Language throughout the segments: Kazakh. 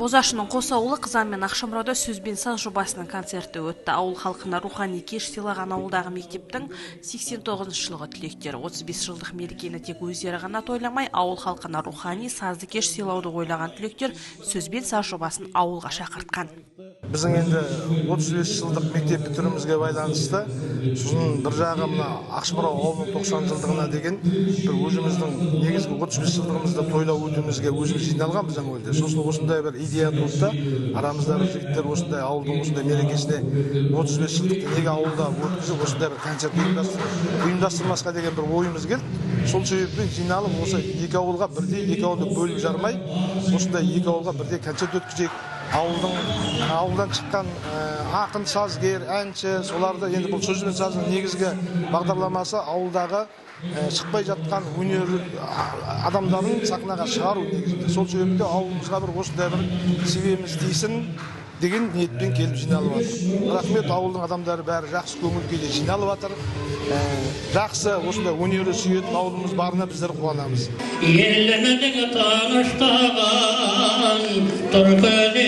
Бозашының қос ауылы Қызан мен Ақшамырауда сөз бен саз жобасының концерті өтті. Ауыл халқына рухани кеш сыйлаған ауылдағы мектептің 89 жылғы түлектері 35 жылдық мерекені тек өздері ғана тойламай, ауыл халқына рухани сазды кеш сыйлауды ойлаған түлектер сөз бен саз жобасын ауылға шақыртқан. Біздің енді 35 жылдық мектеп бітіруімізге байланысты, сосын бір жағы мына Ақшамырау ауылының 90 жылдығына деген бір өзіміздің негізгі 35 жылдығымызды тойлау өтуімізге өзіміз жиналғанбыз ойда. Сосын осындай бір идея туды, арамыздағы жігіттер осындай ауылдың осындай мерекесіне 35 жылдықты неге ауылда өткізіп, осындай бір концерт ұйымдастырмасқа деген бір ойымыз келді. Сол себеппен жиналып осы екі ауылға бірдей, екі ауылды бөліп жармай, осындай екі ауылға бірдей концерт өткізейік. Ауылдан шыққан ақын, сазгер, әнші, соларды енді бұл сөз бен саздың негізгі бағдарламасы ауылдағы шықпай жатқан өнер адамдарын сахнаға шығару негізінде. Сол себепте ауылымызға бір осындай бір себебіміз дейсін деген ниетпен келіп жиналып жатыр. Рахмет, ауылдың адамдары бәрі жақсы көңіл күйде жиналып жатыр. Жақсы осындай өнері сүйетін ауылымыз барына біздер қуанамыз. Еліміздің таныштаған түркілері.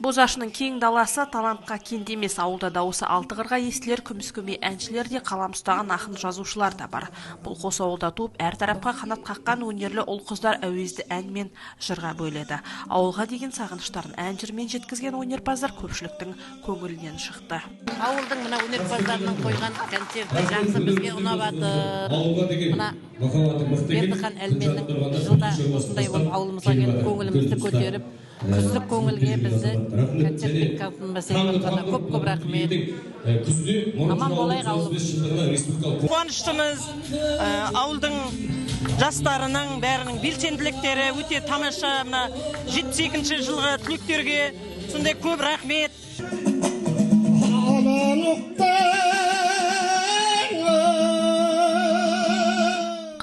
Бозашының кең даласы талантқа кенде емес. Ауылда дауысы алты қырға естілер күміс-көмей әншілер де, қалам ұстаған ақын жазушылар да бар. Бұл қос ауылда туып, әр тарапқа қанат қаққан өнерлі ұл қыздар әуезді ән мен жырға бөледі. Ауылға деген сағыныштарын ән жырмен жеткізген өнерпаздар көпшіліктің көңілінен шықты. Ауылдың мына өнерпаздарының қойған концерті жақсы бізге ұнап жатыр. Мына Бердіхан Әлменнің жылда осындай болып ауылымызға келіп көңілімізді көтеріп, күздік көңілге бізді концертпен қамтамасыз көп рахмет. Аман болайық ауылымыз. Қуаныштымыз. Ауылдың жастарының бәрінің белсенділіктері өте тамаша. Мына 72-ші жылғы түлектерге сондай көп рахмет.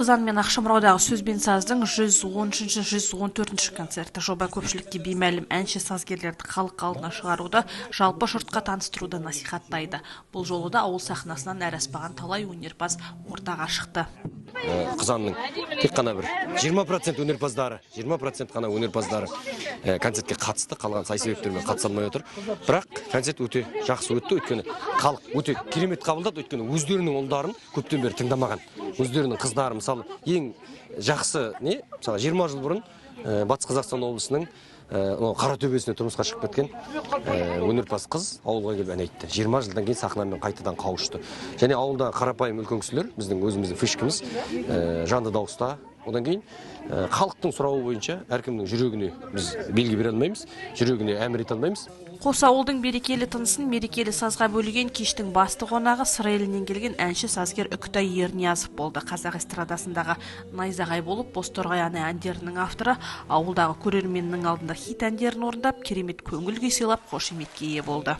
Қызан мен Ақшамыраудағы сөз бен саздың 113-114 концерті. Жоба көпшілікке беймәлім әнші сазгерлерді халық алдына шығаруды, жалпы жұртқа таныстыруды насихаттайды. Бұл жолы да ауыл сахнасынан әр аспаған талай өнерпаз ортаға шықты. Қызанның тек қана бір 20% өнерпаздары концертке қатысты, қалған сай себептермен қатыса алмай отыр. Бірақ концерт өте жақсы өтті, өйткені халық өте керемет қабылдады, өйткені өздерінің ұлдарын көптен бері тыңдамаған. Өздерінің қыздары, мысалы, ең жақсы не? Мысалы, 20 жыл бұрын Батыс Қазақстан облысының Қаратөбесіне тұрмысқа шығып кеткен өнерпаз қыз ауылға келіп ән айтты. 20 жылдан кейін сахнамен қайтадан қауышты. Және ауылда қарапайым үлкен кісілер, біздің өзіміздің фишкіміз, жанды дауыста. Одан кейін халықтың сұрауы бойынша әркімнің жүрегіне біз белгі бере алмаймыз, жүрегіне әмір ете алмаймыз. Қос ауылдың берекелі тынысын мерекелі сазға бөлеген кештің басты қонағы Сыр елінен келген әнші сазгер Үктай Ерниязов болды. Қазақ эстрадасындағы найзағай болып, Бозторғай әні әндерінің авторы ауылдағы көрерменнің алдында хит әндерін орындап, керемет көңіл күй сыйлап, қошеметке ие болды.